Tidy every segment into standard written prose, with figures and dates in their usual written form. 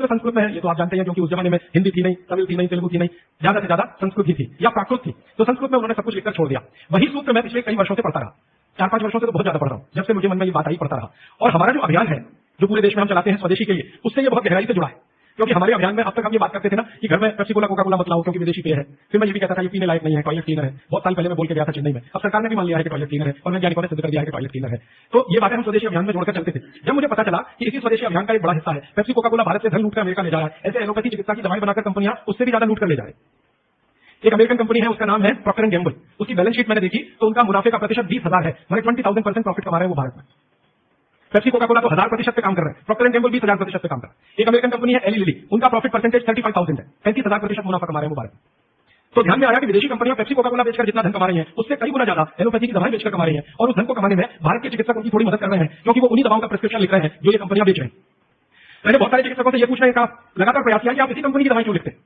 तो संस्कृत में है, ये तो आप जानते हैं, क्योंकि उस जमाने में हिंदी थी नहीं, तमिल थी नहीं, तेलुगु थी नहीं, ज्यादा से ज्यादा संस्कृत ही थी या प्राकृत थी। तो संस्कृत में उन्होंने सब कुछ लिखकर छोड़ दिया। वही सूत्र मैं पिछले कई वर्षों से पढ़ता रहा, 4-5 वर्षों से तो बहुत ज्यादा पढ़ रहा हूँ, जब से मुझे मन में ये बात आई पढ़ता रहा। और हमारा जो अभियान है, जो पूरे देश में हम चलाते हैं स्वदेशी के लिए, उससे ये बहुत गहराई से जुड़ा है। क्योंकि हमारे अभियान में अब तक हम ये बात करते थे ना कि घर में पेप्सी कोला कोका कोला मत लाओ क्योंकि विदेशी पेय है। फिर मैं ये भी कहता था ये पीने लायक नहीं है, टॉयलेट क्लीनर है। बहुत साल पहले मैं बोल के गया था चेन्नई में, अब सरकार ने भी मान लिया है कि टॉयलेट क्लीनर है और वैज्ञानिकों ने सिद्ध कर दिया है कि टॉयलेट क्लीनर है। तो ये बातें हम स्वदेशी अभियान में जोड़कर चलते थे। जब मुझे पता चला कि इसी स्वदेशी अभियान का एक बड़ा हिस्सा है पेप्सी कोका कोला भारत से धन लूटकर अमेरिका ले जा रहा है, ऐसे एलोपैथी चिकित्सा की दवाई बनाकर कंपनियां उससे भी ज्यादा लूट कर ले जा रही है। एक अमेरिकन कंपनी है, उसका नाम है प्रॉक्टर एंड गैम्बल। उसकी बैलेंस शीट मैंने देखी तो उनका मुनाफे का प्रतिशत 20,000 है, मैंने 20,000% प्रॉफिट कमा रहे हैं वो भारत में। पेप्सी कोका कोला तो 1000% पे काम कर रहे हैं, प्रॉक्टर एंड गैम्बल 20,000% पे काम कर रहा है। एक अमेरिकन कंपनी है एली लिली, उनका प्रॉफिट परसेंटेज 35,000 है, 35,000% मुनाफा कमा रहे हैं वो भारत में। तो ध्यान में आया कि विदेशी कंपनियां पेप्सी कोका कोला बेचकर जितना धन कमा रही हैं उससे कई गुना ज्यादा एलोपैथी की दवाएं बेचकर कमा रही हैं, और उस धन को कमाने में भारत के चिकित्सक उनकी थोड़ी मदद कर रहे हैं, क्योंकि वो उन्हीं दवाओं का प्रिस्क्रिप्शन लिख रहे हैं जो ये कंपनियां बेच रही हैं। मैंने बहुत सारे चिकित्सकों से ये पूछने का लगातार प्रयास किया कि आप इसी कंपनी की दवाएं क्यों लिखते हैं।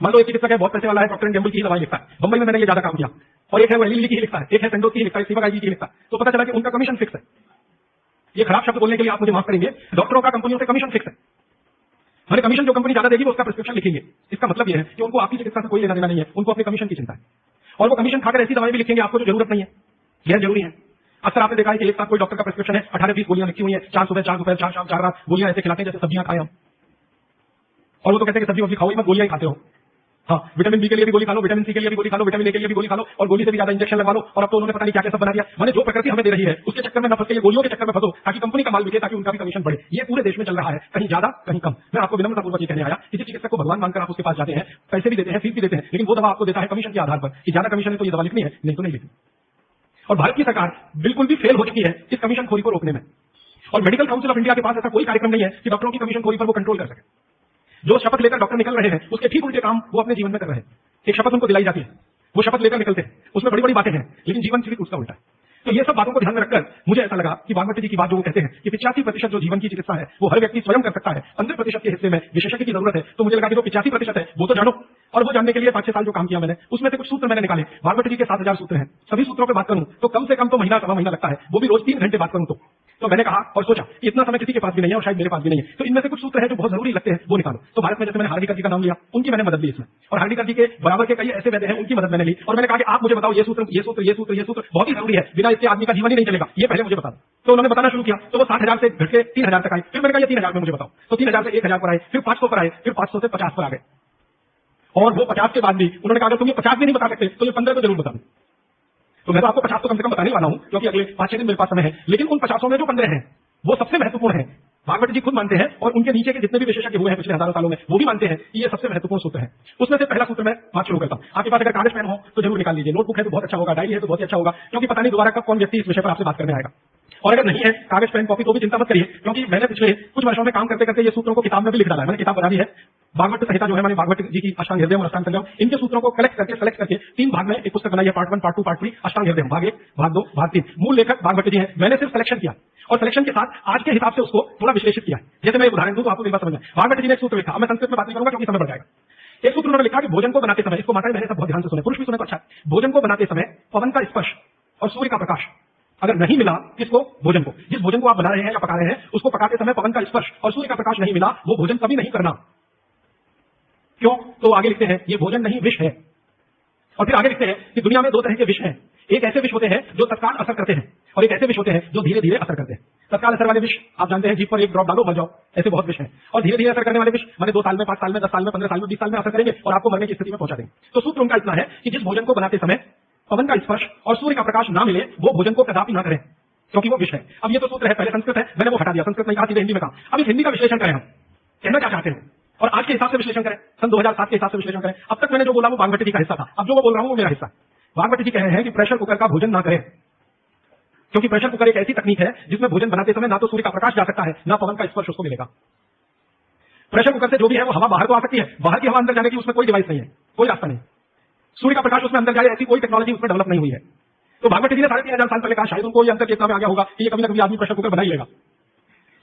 मान लो एक चिकित्सक है, बहुत पैसे वाला है, प्रॉक्टर एंड गैम्बल की दवाई लिखता है, बंबई में मैंने ये ज्यादा काम किया, और एक है एली लिली की लिखता है, एक है सेंडोज की लिखता है, सीवागाई की लिखता है। तो पता चला कि उनका कमीशन फिक्स है। ये खराब शब्द बोलने के लिए आप मुझे माफ करेंगे, डॉक्टरों का कंपनियों से कमीशन फिक्स है। मैंने कमीशन जो कंपनी ज्यादा देगी वो उसका प्रिस्क्रिप्शन लिखेंगे। इसका मतलब ये है कि उनको आपकी चिकित्सा से कोई लेना देना नहीं है, उनको अपने कमीशन की चिंता है। और वो कमीशन खाकर ऐसी दवाएं भी लिखेंगे आपको जो जरूरत नहीं है, यह जरूरी है। अक्सर आपने देखा है कि एक साथ कोई डॉक्टर का प्रिस्क्रिप्शन है, 18-20 गोलियां लिखी हुई है, 4 सुबह 4 दोपहर 4 शाम 4 रात, गोलियां ऐसे खिलाते हैं जैसे सब्जियां खाए हम। और वो तो कहते हैं कि सब्जी वब्जी खाओ ही मत, गोलियां ही खाते हो। हाँ, विटामिन बी के लिए भी गोली खा लो, विटामिन सी के लिए भी गोली खा लो, विटामिन ए के लिए भी गोली खा लो, और गोली से भी ज्यादा इंजेक्शन लगवा लो, और अब तो उन्होंने पता नहीं क्या क्या सब बना दिया। मैंने जो प्रकृति हमें दे रही है उसके चक्कर में न फंस के ये गोलियों के चक्कर में फंसो ताकि कंपनी का माल बिके, ताकि उनका भी कमीशन बढ़े। ये पूरे देश में चल रहा है, कहीं ज्यादा कहीं कम। मैं आपको विनम्रतापूर्वक ये कहने आया, किसी चिकित्सक को भगवान मानकर आप उसके पास जाते हैं, पैसे भी देते हैं, फीस भी देते हैं, लेकिन वो दवा आपको देता है कमीशन के आधार पर कि ज्यादा कमीशन है तो ये दवा लिखनी है, नहीं तो नहीं लिखनी। और भारत की सरकार बिल्कुल भी फेल हो चुकी है इस कमीशन खोरी को रोकने में। और मेडिकल काउंसिल ऑफ इंडिया के पास ऐसा कोई कार्यक्रम नहीं है कि डॉक्टरों की कमीशन खोरी पर वो कंट्रोल कर सके। जो शपथ लेकर डॉक्टर निकल रहे हैं उसके ठीक उल्टे काम वो अपने जीवन में कर रहे हैं। एक शपथ उनको दिलाई जाती है, वो शपथ लेकर निकलते हैं, उसमें बड़ी बड़ी बातें हैं, लेकिन जीवन ठीक उसका उल्टा है। तो ये सब बातों को ध्यान में रखकर मुझे ऐसा लगा कि भागवत जी की बात जो वो कहते हैं कि 85% जो जीवन की चिकित्सा है वो हर व्यक्ति स्वयं कर सकता है, 15% के हिस्से में विशेषज्ञ की जरूरत है। तो मुझे लगा कि जो 85% है वो तो जानो, और वो जानने के लिए 5-6 साल जो काम किया मैंने, उसमें से कुछ सूत्र मैंने निकाले। भागवत जी के 7,000 सूत्र हैं, सभी सूत्रों पर बात करूं तो कम से कम तो महीना सवा महीना लगता है, वो भी रोज 3 घंटे बात करूं तो मैंने कहा और सोचा कि इतना समय किसी के पास भी नहीं है और शायद मेरे पास भी नहीं है, तो इनमें से कुछ सूत्र हैं जो बहुत जरूरी लगते हैं वो निकालो। तो भारत में जैसे मैंने हार्डिकर जी का नाम लिया, उनकी मैंने मदद ली इसमें, और हार्डिकर जी के बराबर के कई ऐसे वैद्य हैं उनकी मदद मैंने ली, और मैंने कहा कि आप मुझे बताओ ये सूत्र ये सूत्र ये सूत्र ये सूत्र बहुत ही जरूरी है, बिना इसके आदमी का जीवन ही नहीं चलेगा, ये पहले मुझे बता दो। तो उन्होंने बताना शुरू किया, तो वो 60,000 से घट के 3,000 तक आए। फिर मैंने कहा ये 3,000 में मुझे बताओ, तो 3,000 से 1,000 पर आए, फिर 500 पर आए, फिर 500 से 50 पर आ गए। और वो 50 के बाद भी उन्होंने कहा अगर तुम ये 50 भी नहीं बता सकते तो ये 15 को जरूर बता दो। तो मैं तो आपको 50 तो कम से कम बताने वाला हूं, क्योंकि अगले 5-6 दिन मेरे पास समय है, लेकिन उन 50 में जो 15 हैं वो सबसे महत्वपूर्ण है। भागवत जी खुद मानते हैं और उनके नीचे के जितने भी विशेषज्ञ हुए हैं पिछले हजारों सालों में वो भी मानते हैं कि ये सबसे महत्वपूर्ण सूत्र है। उसमें से पहला सूत्र मैं बात शुरू करता हूं। आपके पास अगर कागज पेन हो तो जरूर निकाल लीजिए, नोटबुक है तो बहुत अच्छा होगा, डायरी है तो बहुत अच्छा होगा, क्योंकि पता नहीं दोबारा कब कौन व्यक्ति इस विषय पर आपसे बात करने आएगा। और अगर नहीं है कागज पेन कॉपी तो भी चिंता मत करिए, क्योंकि मैंने पिछले कुछ वर्षों में काम करते करते ये सूत्रों को किताब में भी लिख डाला है। मैंने किताब बना दी है भागवत संहिता जो है, मैंने भागवत जी की अष्टांग हृदय और अष्टांग संग्रह, इनके सूत्रों को कलेक्ट करके सेलेक्ट करके 3 भाग में एक पुस्तक बनाई है, पार्ट 1 पार्ट 2 पार्ट 3, अष्टांग हृदय भाग 1 भाग 2 भाग 3। मूल लेखक भागवत जी हैं, मैंने सिर्फ सिलेक्शन किया और सिलेक्शन के साथ आज के हिसाब से उसको थोड़ा विश्लेषित किया। जैसे मैं एक उदाहरण दूं तो आपको मेरी बात समझ में। भागवत जी ने एक सूत्र लिखा, मैं संस्कृत में बात नहीं करूंगा क्योंकि समय बढ़ जाएगा। एक सूत्र उन्होंने लिखा कि भोजन को बनाते समय, इसको माताएं बहनें सब बहुत ध्यान से सुने, पुरुष भी सुने तो अच्छा, भोजन को बनाते समय पवन का स्पर्श और सूर्य का प्रकाश अगर नहीं मिला, किसको? भोजन को। जिस भोजन को आप बना रहे हैं या पका रहे हैं उसको पकाते समय पवन का स्पर्श और सूर्य का प्रकाश नहीं मिला, वो भोजन कभी नहीं करना। क्यों? तो आगे लिखते हैं ये भोजन नहीं विष है। और फिर आगे लिखते हैं कि दुनिया में 2 तरह के विष हैं, एक ऐसे विष होते हैं जो तत्काल असर करते हैं और एक ऐसे विष होते हैं जो धीरे धीरे असर करते हैं। तत्काल असर वाले विष आप जानते हैं, जीभ पर 1 ड्रॉप डालो मर जाओ, ऐसे बहुत विष हैं। और धीरे धीरे असर करने वाले विष मैंने 2 साल में 5 साल में 10 साल में 15 साल में 20 साल में असर करेंगे और आपको मरने की स्थिति में पहुंचा देंगे। तो सूत्र उनका इतना है कि जिस भोजन को बनाते समय पवन का स्पर्श और सूर्य का प्रकाश ना मिले वो भोजन को कदापि ना करें, क्योंकि वो विष है। अब ये तो सूत्र है, पहले संस्कृत है, मैंने वो हटा दिया, संस्कृत नहीं कहा, सीधे हिंदी में कहा। अब इस हिंदी का विश्लेषण करें, हम कहना क्या चाहते हैं और आज के हिसाब से विश्लेषण करें, सन 2007 के हिसाब से विश्लेषण करें। अब तक मैंने जो बोला वो भागवत जी का हिस्सा था, अब जो मैं बोल रहा हूं वो मेरा हिस्सा। भागवत जी कह रहे हैं कि प्रेशर कुकर का भोजन ना करें, क्योंकि प्रेशर कुकर एक ऐसी तकनीक है जिसमें भोजन बनाते समय ना तो सूर्य का प्रकाश जा सकता है ना पवन का स्पर्श उसको मिलेगा। प्रेशर कुकर से जो भी है वो हवा बाहर तो आ सकती है, बाहर की हवा अंदर जाने की उसमें कोई डिवाइस नहीं है, कोई रास्ता नहीं। सूर्य का प्रकाश उसमें अंदर जाए ऐसी कोई टेक्नोलॉजी उसमें डेवलप नहीं हुई है। तो भागवत जी ने 3,500 साल पहले कहा, शायद उनको ये अंतर चेतना में आ गया होगा कि ये कभी ना कभी आदमी प्रेशर कुकर बना ही लेगा।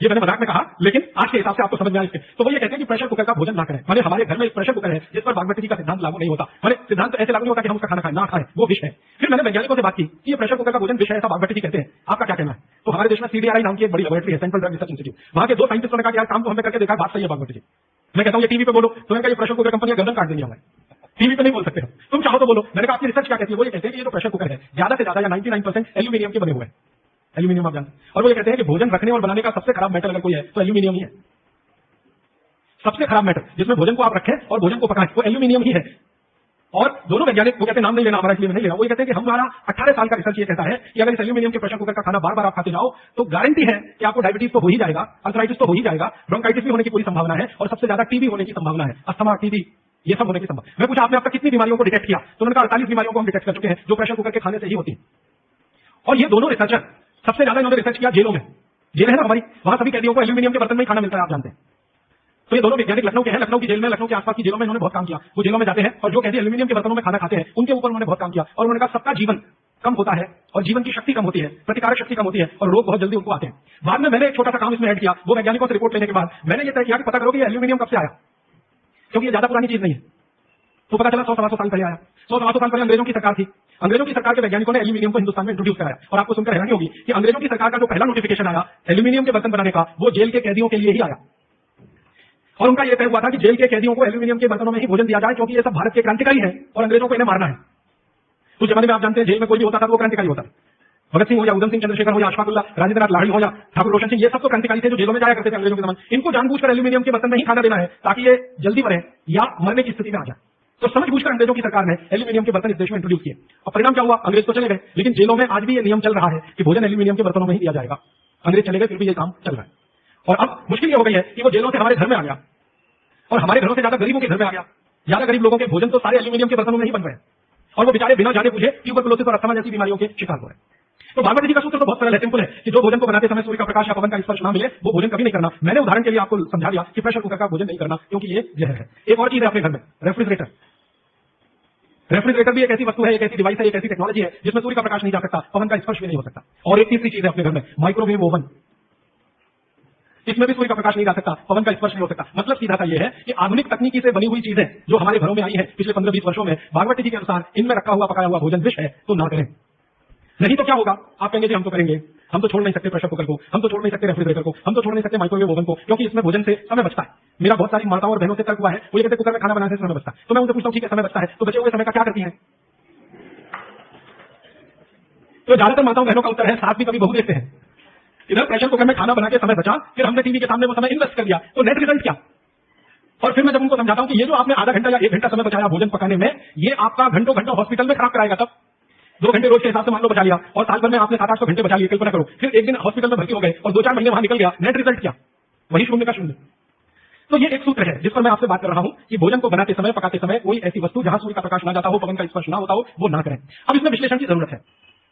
ये मैंने मजाक में कहा, लेकिन आज के हिसाब से आपको समझ में आया इसके। तो वो ये कहते हैं कि प्रेशर कुकर का भोजन ना करें। माने हमारे घर में एक प्रेशर कुकर है जिस पर भागवत जी का सिद्धांत लागू नहीं होता। माने सिद्धांत ऐसे लागू नहीं होता कि हम उसका खाना खाएं ना खाएं, वो विष है। फिर मैंने वैज्ञानिकों से बात की कि ये प्रेशर कुकर का भोजन विष है, ऐसा भागवत जी कहते हैं, आपका क्या कहना है? तो हमारे देश में CDRI नाम की एक बड़ी लेबोरेटरी है, सेंट्रल ड्रग रिसर्च इंस्टीट्यूट, वहां के 2 साइंटिस्टों ने कहा कि यार काम तो हमने करके देखा, बात सही है भागवत जी। मैं कहता हूं ये टीवी पे बोलो तो ये प्रेशर कुकर कंपनियां गर्दन काट देंगी हमें। टीवी पे नहीं बोल सकते, तुम चाहो तो बोलो। मैंने कहा आपकी रिसर्च क्या कहती है? वो ये कहते हैं कि ये जो प्रेशर कुकर है ज्यादा से ज्यादा या 99% एल्यूमिनियम के बने हुए हैं। एल्यूमिनियम आप जानते हैं। और वो ये कहते हैं कि भोजन रखने और बनाने का सबसे खराब मेटल अगर कोई है तो एल्यूमिनियम ही है। सबसे खराब मेटल जिसमें भोजन को आप रखें और भोजन को पकाएं वो एल्यूमिनियम ही है। और दोनों वैज्ञानिक, वो कहते हैं नाम नहीं लेना हमारा इसलिए नहीं लेना, वो ये कहते हैं कि हमारा 18 साल का रिसर्च ये कहता है कि अगर इस एल्यूमिनियम के प्रेशर कुकर का खाना बार बार आप खाते जाओ तो गारंटी है कि आपको डायबिटीज तो हो ही जाएगा, अल्सराइटिस तो हो ही जाएगा, ब्रोंकाइटिस भी होने की पूरी संभावना है और सबसे ज्यादा टीबी होने की संभावना है, अस्थमा, टीबी, ये सब होने की संभावना। मैं पूछा आपने अब तक कितनी बीमारियों को डिटेक्ट किया? तो उन्होंने कहा 48 बीमारियों को हम डिटेक्ट कर चुके हैं जो प्रेशर कुकर के खाने से ही होती है। और ये दोनों रिसर्चर सबसे ज्यादा इन्होंने रिसर्च किया जेलों में। जेल है ना हमारी, वहां सभी कैदियों को एल्यूमिनियम के बर्तन में ही खाना मिलता है, आप जानते हैं। तो ये दोनों वैज्ञानिक लखनऊ के हैं, लखनऊ की जेल में, लखनऊ के आसपास की जेलों में इन्होंने बहुत काम किया। वो जेलों में जाते हैं और जो कैदी एल्यूमिनियम के बर्तनों में खाना खाते हैं उनके ऊपर उन्होंने बहुत काम किया और उन्होंने कहा सबका जीवन कम होता है और जीवन की शक्ति कम होती है, प्रतिकारक शक्ति कम होती है और रोग बहुत जल्दी उनको आते हैं। बाद में मैंने एक छोटा सा काम इसमें ऐड किया। वो वैज्ञानिकों से रिपोर्ट लेने के बाद मैंने ये तय किया कि पता करो कि एल्यूमिनियम कब से आया, क्योंकि ये ज्यादा पुरानी चीज नहीं है। तो पता चला 100-125 साल पहले आया। 100-125 साल पहले अंग्रेजों की सरकार थी। अंग्रेजों की सरकार के वैज्ञानिकों ने एल्यूमिनियम को हिंदुस्तान में इंट्रोड्यूस कराया। और आपको सुनकर हैरानी होगी कि अंग्रेजों की सरकार का जो पहला नोटिफिकेशन आया एल्यूमिनियम के बर्तन बनाने का वो जेल के कैदियों के लिए ही आया। और उनका यह तय हुआ था कि जेल के कैदियों को एल्यूमिनियम के बर्तनों में ही भोजन दिया जाए, क्योंकि ये सब भारत के क्रांतिकारी हैं और अंग्रेजों को इन्हें मारना है। उस जमाने में आप जानते हैं जेल में कोई भी होता था तो वो क्रांतिकारी होता था। भगत सिंह हो या उधम सिंह चंद्रशेखर हो या अशफाकुल्लाह, राजेंद्र नाथ लाहिड़ी हो या ठाकुर रोशन सिंह, ये सब तो क्रांतिकारी थे जो जेलों में जाया करते थे अंग्रेजों के जमाने। इनको जानबूझकर एल्यूमिनियम के बर्तन में ही खाना देना है ताकि ये जल्दी मरे या मरने की स्थिति में आ जाए। तो समझबूझकर अंग्रेजों की सरकार ने एल्यूमिनियम के बर्तन इस देश में इंट्रोड्यूस किए। और परिणाम क्या हुआ? अंग्रेज तो चले गए, लेकिन जेलों में आज भी ये नियम चल रहा है कि भोजन एल्यूमिनियम के बर्तनों में ही दिया जाएगा। अंग्रेज चले गए फिर भी ये काम चल रहा है। और अब मुश्किल ये हो गई है कि वो जेलों से हमारे घर में आ गया और हमारे घरों से ज्यादा गरीबों के घर में आ गया। ज्यादा गरीब लोगों के भोजन तो सारे एल्यूमिनियम के बर्तनों में ही बन रहे हैं और वो बेचारे बिना जाने बुझे ट्यूबरकुलोसिस और अस्थमा जैसी बीमारियों के शिकार हो रहे हैं। तो भागवत जी का सूत्र तो बहुत सरल है, सिंपल है कि जो भोजन को बनाते समय सूर्य का प्रकाश या पवन का स्पर्श ना मिले वो भोजन कभी नहीं करना। मैंने उदाहरण के लिए आपको समझा दिया कि प्रेशर कुकर का भोजन नहीं करना क्योंकि ये जहर है। एक और चीज है अपने घर में, रेफ्रिजरेटर। रेफ्रिजरेटर भी एक ऐसी वस्तु है, एक ऐसी डिवाइस है, एक ऐसी टेक्नोलॉजी है जिसमें सूर्य का प्रकाश नहीं जा सकता, पवन का स्पर्श भी नहीं हो सकता। और एक तीसरी चीज है अपने घर में, माइक्रोवेव ओवन। इसमें भी सूर्य का प्रकाश नहीं जा सकता, पवन का स्पर्श नहीं हो सकता। मतलब सीधा सा ये है कि आधुनिक तकनीकी से बनी हुई चीजें जो हमारे घरों में आई है पिछले 15-20 वर्षों में, भागवत जी के अनुसार इनमें रखा हुआ पकाया हुआ भोजन विष है, तो ना करें। नहीं तो क्या होगा? आप कहेंगे जी हम तो करेंगे, हम तो छोड़ नहीं सकते प्रेशर कुकर को, हम तो छोड़ नहीं सकते रेफ्रिजरेटर को, हम तो छोड़ नहीं सकते माइक्रोवेव ओवन को, क्योंकि इसमें भोजन से समय बचता है। मेरा बहुत सारी माताओं और बहनों से तर्क हुआ है, वो ये कहते कुकर में खाना बनाने से समय बचता है। तो मैं उनसे पूछता हूं ठीक है समय बचता है, तो बचे हुए समय का क्या करती हैं? तो ज्यादातर माताओं बहनों का उत्तर है सास भी कभी बहू देखते हैं। इधर प्रेशर कुकर में खाना बना के समय बचा, फिर हमने टीवी के सामने वो समय इन्वेस्ट कर दिया, तो नेट रिजल्ट क्या? और फिर मैं जब उनको समझाता हूं कि ये जो आपने आधा घंटा या 1 घंटा समय बचाया भोजन पकाने में, ये आपका घंटों घंटों हॉस्पिटल में खराब कराएगा। तब 2 घंटे रोज के हिसाब से मान लो बचा लिया और साल भर में आपने 700-800 घंटे बचा लिए, कल्पना करो। फिर एक दिन हॉस्पिटल में भर्ती हो गए और 2-4 महीने वहां निकल गया, नेट रिजल्ट क्या? वही शून्य का शून्य। तो ये एक सूत्र है जिस पर मैं आपसे बात कर रहा हूं कि भोजन को बनाते समय, पकाते समय कोई ऐसी वस्तु जहां सूर्य का प्रकाश ना जाता हो, पवन का स्पर्श ना होता हो, वो ना करें। अब इसमें विश्लेषण की जरूरत है।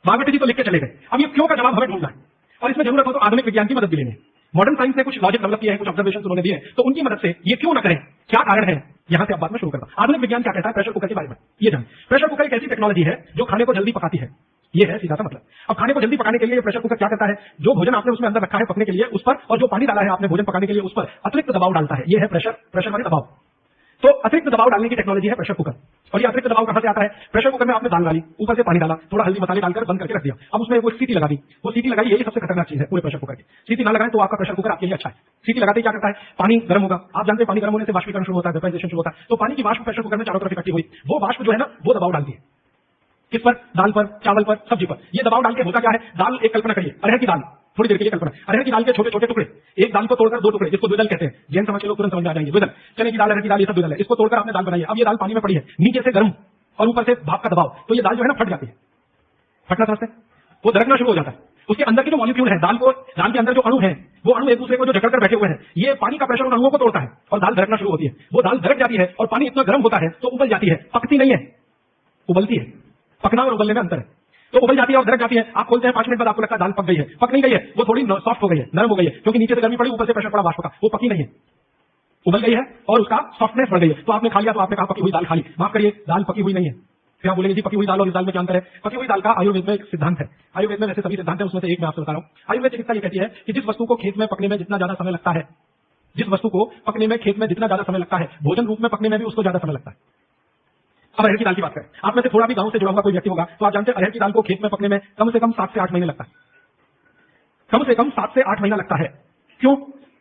भागवत जी तो लिख के चले गए, अब ये क्यों का जवाब हमें ढूंढना है और इसमें जरूरत हो तो आधुनिक विज्ञान की मदद भी लेनी है। मॉडर्न साइंस ने कुछ लॉजिक डेवलप किया है, कुछ ऑब्जर्वेशन उन्होंने दिए, तो उनकी मदद से ये क्यों ना करें, क्या कारण है, यहां से अब बात में शुरू करता हूं। आधुनिक विज्ञान क्या कहता है प्रेशर कुकर के बारे में, ये जान। प्रेशर कुकर एक ऐसी टेक्नोलॉजी है जो खाने को जल्दी पकाती है, ये है सीधा सा मतलब। अब खाने को जल्दी पकाने के लिए प्रेशर कुकर क्या करता है, जो भोजन आपने उसमें अंदर रखा है पकने के लिए उस पर, और जो पानी डाला है आपने भोजन पकाने के लिए उस पर अतिरिक्त दबाव डालता है। ये है प्रेशर माने दबाव। तो अतिरिक्त दबाव डालने की टेक्नोलॉजी है प्रेशर कुकर। और ये अतिरिक्त दबाव कहां से आता है? प्रेशर कुकर में आपने दाल डाली, ऊपर से पानी डाला, थोड़ा हल्दी मसाले डालकर बंद करके रख दिया, अब उसमें वो सीटी लगा दी, वो सीटी लगाई, यही सबसे खतरनाक चीज है पूरे प्रेशर कुकर की। सीटी ना लगाएं तो आपका प्रेशर कुकर आपके लिए अच्छा है। सीटी लगाते ही क्या करता है, पानी गर्म होगा, आप जानते हैं पानी गर्म होने से वाष्पीकरण शुरू होता है, वेपराइजेशन शुरू होता है। तो पानी की वाष्प प्रेशर कुकर में चारों तरफ इकट्ठी हुई, वो वाष्प जो है ना वो दबाव डालती है। किस पर? दाल पर, चावल पर, सब्जी पर। ये दबाव डाल के होता क्या है, दाल, एक कल्पना करिए अरहर की दाल, थोड़ी देर के लिए कल्पना, अरहर की दाल के छोटे छोटे टुकड़े, एक दाल को तोड़कर 2 टुकड़े, जिसको द्विदल कहते हैं, जैन समझ के लोग तुरंत समझ में आ जाएंगे, द्विदल। चने की दाल, अरहर की दाल, ये सब द्विदल है। इसको तोड़कर आपने दाल बनाई है, अब ये दाल पानी में पड़ी है, नीचे से गर्म और ऊपर से भाप का दबाव, तो ये दाल जो है ना फट जाती है। फटना समझते हैं? वो दरकना शुरू हो जाता है। उसके अंदर के जो मॉलिक्यूल है, दाल के अंदर जो अणु है, वो अणु एक दूसरे को जो जकड़ कर बैठे हुए हैं, ये पानी का प्रेशर उन अणुओं को तोड़ता है और दाल दरकना शुरू होती है। वो दाल दरक जाती है और पानी इतना गर्म होता है तो उबल जाती है, पकती नहीं है, उबलती है। पकना और उबलने में अंतर है। तो उबल जाती है और दरक जाती है, आप खोलते हैं 5 मिनट बाद आपको लगता है दाल पक गई है, पक नहीं गई है, वो थोड़ी सॉफ्ट हो गई है, नरम हो गई है, क्योंकि नीचे से गर्मी पड़ी, ऊपर से प्रेशर पड़ा वाष्प का, वो पकी नहीं है, उबल गई है और उसका सॉफ्टनेस बढ़ गई है। तो आपने खा लिया तो आपने कहा पकी हुई दाल खा ली, माफ करिए दाल पकी हुई नहीं है। फिर आप बोलेंगे जी पकी हुई दाल और इस दाल में क्या अंतर है? पकी हुई दाल का आयुर्वेद में एक सिद्धांत है। आयुर्वेद में वैसे सभी सिद्धांत है, उसमें से एक मैं आपसे बता रहा हूं। आयुर्वेद चिकित्सा ये कहती है कि जिस वस्तु को खेत में पकने में जितना ज्यादा समय लगता है, जिस वस्तु को पकने में खेत में जितना ज्यादा समय लगता है, भोजन रूप में पकने में भी उसको ज्यादा समय लगता है। अब अरहर की दाल की बात करें, आप में से थोड़ा भी गांव से जुड़ा हुआ कोई व्यक्ति होगा तो आप जानते हैं अरहर की दाल को खेत में पकने में कम से कम 7 से 8 महीने लगता है। कम से कम 7 से 8 महीना लगता है। क्यों?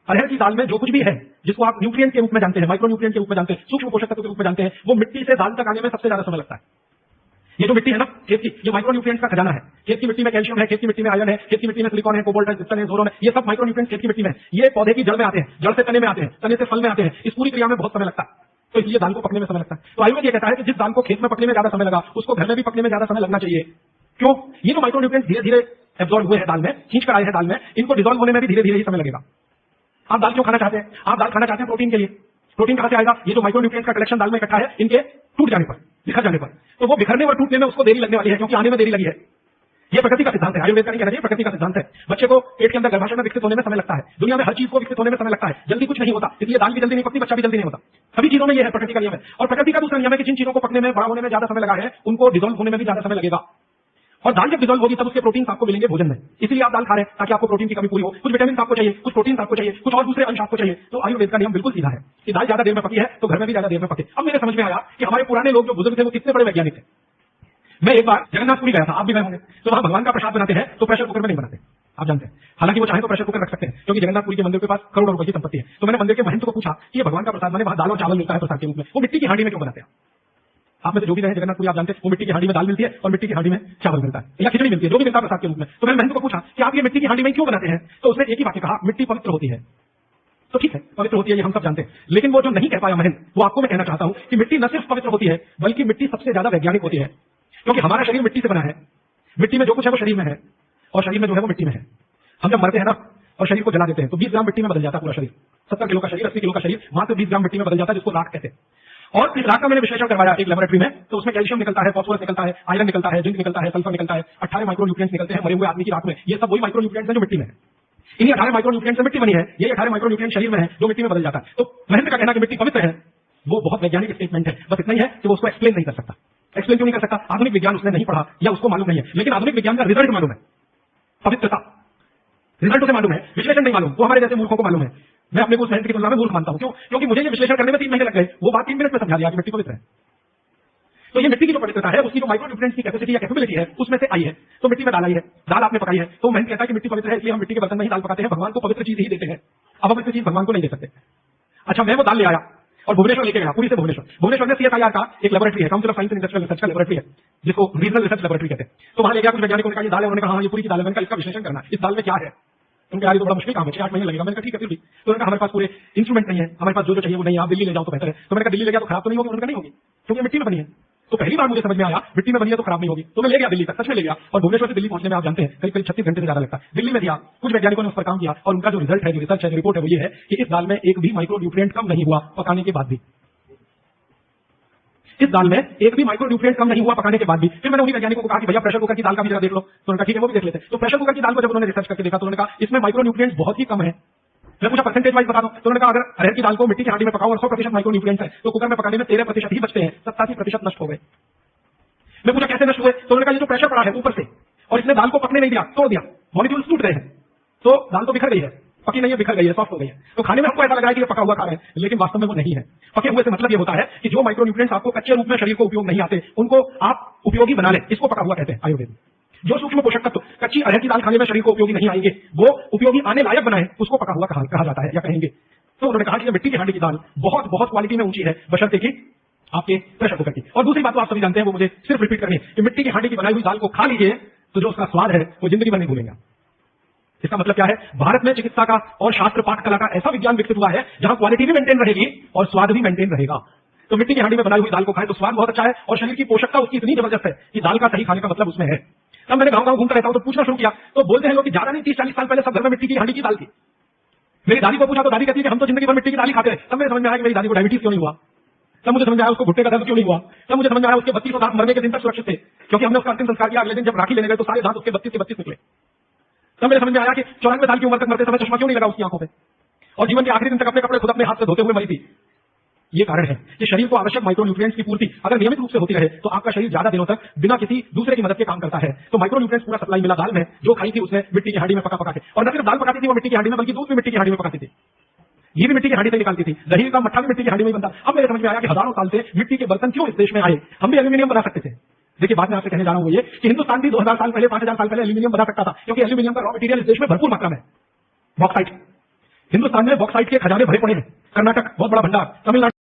अरहर की दाल में जो कुछ भी है जिसको आप न्यूट्रिएंट के रूप में जानते हैं, माइक्रो न्यूट्रिएंट के रूप में जानते हैं, सूक्ष्म पोषक तत्व के रूप में जानते हैं, वो मिट्टी से दाल तक आने में सबसे ज्यादा समय लगता है। ये जो मिट्टी है ना खेत की, ये माइक्रो न्यूट्रिएंट्स का खजाना है। खेत की मिट्टी में कैल्शियम है, खेत की मिट्टी में आयरन है, खेत की मिट्टी में सिलिकॉन है, कोबाल्ट है, जिप्सम है, जोरोन है, ये सब माइक्रो न्यूट्रिएंट्स खेत की मिट्टी में है। ये पौधे की जड़ में आते हैं, जड़ से तने में आते हैं, तने से फल में आते हैं। इस पूरी क्रिया में बहुत समय लगता है, तो इसलिए दाल को पकने में समय लगता है। तो आयुर्वेद ये कहता है कि जिस दाल को खेत में पकने में ज्यादा समय लगा, उसको घर में भी पकने में ज्यादा समय लगना चाहिए। क्यों? ये जो माइक्रो न्यूट्रिएंट्स धीरे धीरे एब्जॉर्ब हुए हैं दाल में, खींच कर आए हैं दाल में, इनको डिसॉल्व होने में भी धीरे धीरे ही समय लगेगा। आप दाल क्यों खाना चाहते हैं? आप दाल खाना चाहते हैं प्रोटीन के लिए। प्रोटीन कहां से आएगा? ये जो माइक्रो न्यूट्रिएंट्स का कलेक्शन दाल में इकट्ठा है, इनके टूट जाने पर, बिखर जाने पर, तो वो बिखरने और टूटने में उसको देरी लगने वाली है, क्योंकि आने में देरी लगी है। ये प्रकृति का सिद्धांत है, आयुर्वेद का नहीं कहना चाहिए, प्रकृति का सिद्धांत है। बच्चे को पेट के अंदर गर्भाशय में विकसित होने में समय लगता है, दुनिया में हर चीज को विकसित होने में समय लगता है, जल्दी कुछ नहीं होता। इसलिए दाल भी जल्दी नहीं पकती, बच्चा भी जल्दी नहीं होता। सभी चीजों में ये है, प्रकृति का नियम है। और प्रकृति का दूसरा नियम है कि जिन चीजों को पकने में, बड़ा होने में ज्यादा समय लगा है, उनको डिसॉल्व होने में भी ज्यादा समय लगेगा। और दाल जब डिसॉल्व होगी तब उसके प्रोटीन आपको मिलेंगे भोजन में। इसलिए आप दाल खा रहे हैं ताकि आपको प्रोटीन की कमी पूरी हो, कुछ विटामिन आपको चाहिए, कुछ प्रोटीन आपको चाहिए, कुछ और दूसरे अंश आपको चाहिए। तो आयुर्वेद का नियम बिल्कुल सीधा है कि दाल ज्यादा देर में पकी है तो घर में भी ज्यादा देर में पके। अब मेरे समझ में आया कि हमारे पुराने लोग जो बुजुर्ग थे वो कितने बड़े वैज्ञानिक थे। मैं एक बार जगन्नाथपुरी गया था, आप भी गए होंगे, तो वहां भगवान का प्रसाद बनाते हैं तो प्रेशर कुकर में नहीं बनाते, आप जानते हैं। हालांकि वो चाहे तो प्रेशर कुकर रख सकते हैं, क्योंकि जगन्नाथपुरी के मंदिर के पास करोड़ों रुपए की संपत्ति है। तो मैंने मंदिर के महंत को पूछा कि ये भगवान का प्रसाद बने, वहां दाल और चावल मिलता है प्रसाद के रूप में, वो मिट्टी की हांडी में क्यों बनाते हैं? आप में से जो भी रहे जगन्नाथपुरी आप जानते हैं, वो मिट्टी की हांडी में दाल मिलती है और मिट्टी की हांडी में चावल मिलता है या खिचड़ी मिलती है, जो भी मिलता है प्रसाद के रूप में। तो मैंने महंत को पूछा कि आप ये मिट्टी की हांडी में क्यों बनाते हैं? तो उसने एक ही वाक्य कहा, मिट्टी पवित्र होती है। तो ठीक है, पवित्र होती है, ये हम सब जानते हैं। लेकिन वो जो नहीं कह पाया महंत, वो आपको मैं कहना चाहता हूं कि मिट्टी न सिर्फ पवित्र होती है, बल्कि मिट्टी सबसे ज्यादा वैज्ञानिक होती है। क्योंकि हमारा शरीर मिट्टी से बना है, मिट्टी में जो कुछ है वो शरीर में है, और शरीर में जो है वो मिट्टी में है। हम जब मरते हैं ना और शरीर को जला देते हैं तो 20 ग्राम मिट्टी में बदल जाता है पूरा शरीर। 70 किलो का शरीर, 80 किलो का शरीर मात्र 20 ग्राम मिट्टी में बदल जाता है, जिसको राख कहते हैं। और इस राख का मैंने विश्लेषण करवाया एक लेबोरेटरी में, तो उसमें कैल्शियम निकलता है, फास्फोरस निकलता है, आयरन निकलता है, जिंक निकलता है, सल्फर निकलता है, 18 माइक्रो न्यूट्रिएंट्स निकलते हैं मरे हुए आदमी की राख में। ये सब वही माइक्रो न्यूट्रिएंट्स हैं जो मिट्टी में है। इन्हीं 18 माइक्रो न्यूट्रिएंट्स से मिट्टी बनी है, ये 18 माइक्रो न्यूट्रिएंट्स शरीर में है जो मिट्टी में बदल जाता है। तो महंत का कहना कि मिट्टी पवित्र है, वो बहुत वैज्ञानिक स्टेटमेंट है। बस इतना ही है कि वो उसको एक्सप्लेन नहीं कर सकता। एक्सप्लेन क्यों नहीं कर सकता? आधुनिक विज्ञान उसने नहीं पढ़ा या उसको मालूम नहीं है, लेकिन आधुनिक विज्ञान का रिजल्ट मालूम है, पवित्रता रिजल्ट उसे मालूम है, विश्लेषण नहीं मालूम। वो हमारे जैसे मूर्खों को मालूम है। मैं अपने को साइंस की तुलना में मूर्ख मानता हूं। क्यों? क्योंकि मुझे ये विश्लेषण करने में 3 महीने लग गए, वो बात 3 मिनट में समझा दिया कि मिट्टी पवित्र है। तो ये मिट्टी की जो पवित्रता है, उसकी जो माइक्रो न्यूट्रिएंट्स की कैपेसिटी या कैपेबिलिटी है, उसमें से आई है। तो मिट्टी में दाल आई है, दाल आपने पकाई है, तो महंत कहता है कि मिट्टी पवित्र है, इसलिए हम मिट्टी के बर्तन में ही दाल पकाते हैं, भगवान को पवित्र चीज ही देते हैं, अपवित्र चीज भगवान को नहीं दे सकते। अच्छा, मैं वो दाल ले आया और भुवनेश्वर लेके गया, पूरी से भुवनेश्वर में CSIR का एक लेबोरेटरी है, council of science and industrial research का लेबोरेटरी है, जिसको रीजनल रिसर्च लेबोरेटरी कहते हैं। तो वहां ले गया, कुछ वैज्ञानिकों ने कहा ये दाल है, उन्होंने कहा हाँ ये पूरी की दाल है। मैंने कहा इसका विश्लेषण करना, इस दाल में क्या है? उनके यार ये तो बड़ा मुश्किल काम है, 6-8 महीने लगेगा। मैंने कहा ठीक है, फिर भी। तो उन्होंने कहा हमारे पास पूरे इंस्ट्रूमेंट नहीं है, हमारे पास जो चाहिए वो नहीं है, आप दिल्ली ले जाओ तो बेहतर है। तो मैंने कहा दिल्ली ले गया तो खराब तो नहीं होगी? उन्होंने कहा नहीं होगी, क्योंकि मिट्टी में बनी है। तो पहली बार मुझे समझ में आया मिट्टी में बनी है तो खराब नहीं होगी। तो मैं ले गया दिल्ली तक, सच में ले गया। और भुवनेश्वर से दिल्ली पहुंचने में आप जानते हैं करीब 36 घंटे से ज्यादा लगता है। दिल्ली में दिया, कुछ वैज्ञानिकों ने उस पर काम किया और उनका जो रिजल्ट है, जो रिसर्च है, जो रिपोर्ट है, वो ये है कि इस दाल में एक भी माइक्रो न्यूट्रिएंट कम नहीं हुआ पकाने के बाद भी। इस दाल में एक भी माइक्रो न्यूट्रिएंट कम नहीं हुआ पकाने के बाद भी। फिर मैंने उन्हीं वैज्ञानिकों को कहा कि भैया प्रेशर कुकर की दाल का भी जरा देख लो। तो उन्होंने कहा ठीक है, वो भी देख लेते हैं। तो प्रेशर कुकर की दाल को जब उन्होंने रिसर्च करके देखा तो उन्होंने कहा इसमें माइक्रो न्यूट्रिएंट्स बहुत ही कम है। मैं पूछा परसेंटेज वाइज बता दो, तो उन्होंने कहा अगर अरहर की दाल को मिट्टी की हांडी में पकाओ और 100% माइक्रो न्यूट्रिएंट्स है तो कुकर में पकाने में 13% ही बचते हैं, 87% नष्ट हो गए। मैं पूछा कैसे नष्ट हुए? तो उन्होंने कहा ये जो प्रेशर पड़ा है ऊपर से और इसने दाल को पकने नहीं दिया, तोड़ दिया, मॉलिक्यूल्स टूट गए हैं, तो दाल तो बिखर गई है, पकी नहीं है, बिखर गई है, सॉफ्ट हो गई है। तो खाने में हमको ऐसा लग रहा है कि ये पका हुआ खा रहे हैं, लेकिन वास्तव में वो नहीं है। पके हुए से मतलब ये होता है कि जो माइक्रो न्यूट्रिएंट्स आपको कच्चे रूप में शरीर को उपयोग नहीं आते, उनको आप उपयोगी बना लें, इसको पका हुआ कहते हैं आयुर्वेद में। जो सूक्ष्म पोषक तत्व कच्ची अरहर की दाल खाने में शरीर को उपयोगी नहीं आएंगे, वो उपयोगी आने लायक बनाए, उसको पका हुआ कहा जाता है या कहेंगे। तो उन्होंने कहा कि मिट्टी की हांडी की दाल बहुत बहुत क्वालिटी में ऊंची है, बशर्ते कि आपके प्रेशर कुकर की। और दूसरी बात तो आप सभी जानते हैं, वो मुझे सिर्फ रिपीट करनी है कि मिट्टी की हांडी की बनाई हुई दाल को खा लीजिए तो जो उसका स्वाद है वो जिंदगी भर नहीं भूलेंगे। इसका मतलब क्या है? भारत में चिकित्सा का और शास्त्र पाठ कला का ऐसा विज्ञान विकसित हुआ है जहां क्वालिटी भी मेंटेन रहेगी और स्वाद भी मेंटेन रहेगा। तो मिट्टी की हांडी में बनाई हुई दाल को खाएं तो स्वाद बहुत अच्छा है और शरीर की पोषकता उसकी इतनी जबरदस्त है कि दाल का सही खाने का मतलब उसमें है। तब मैंने गांव-गांव घूमता रहता हूं तो पूछना शुरू किया, तो बोलते हैं लोग कि ज्यादा नहीं 30-40 साल पहले सब घर में मिट्टी की हांडी की दाल थी। मेरी दादी को पूछा तो दादी कहती है कि हम तो जिंदगी भर मिट्टी की दाल ही खाते हैं। तब मुझे समझ में आया कि मेरी दादी को डायबिटीज क्यों नहीं हुआ, तब मुझे समझ में आया उसको घुटने का दर्द क्यों नहीं हुआ, तब मुझे समझ में आया उसके 32 दांत मरने के दिन तक सुरक्षित थे, क्योंकि हमने उसका अंतिम संस्कार किया। अगले दिन जब राखी लेने गए तो सारे दांत उसके 32 के 32 निकले। तब मेरे समझ में आया कि 94 साल की उम्र तक मरते समय चश्मा क्यों नहीं लगा उसकी आंखों पे, और जीवन के आखिरी दिन तक अपने कपड़े खुद अपने हाथ से धोते हुए मरी थी। ये कारण है कि शरीर को आवश्यक माइक्रो न्यूट्रिएंट्स की पूर्ति अगर नियमित रूप से होती रहे तो आपका शरीर ज्यादा दिनों तक बिना किसी दूसरे की मदद के काम करता है। तो माइक्रो न्यूट्रिएंट्स पूरा सप्लाई मिला दाल में, जो खाई थी उसने मिट्टी की हांडी में पका के। और न सिर्फ दाल पकाती थी वो मिट्टी की हांडी में, बल्कि दूध भी मिट्टी की हांडी में पकाती थी, ये भी मिट्टी की हांडी से निकालती थी, दही का मट्ठा भी मिट्टी की हांडी में बनता। अब मेरे समझ में आया कि हजारों साल से मिट्टी के बर्तन क्यों इस देश में आए, हम भी एल्यूमिनियम बना सकते थे। देखिए बात मैं आपसे कहने जा रहा हूं वो ये कि हिंदुस्तान भी 2000 साल पहले 5000 साल पहले एल्यूमिनियम बना सकता था, क्योंकि एल्यूमिनियम का रॉ मटेरियल इस देश में भरपूर मात्रा में, बॉक्साइट। हिंदुस्तान में बॉक्साइट के खजाने भरे पड़े हैं। कर्नाटक बहुत बड़ा भंडार, तमिलनाडु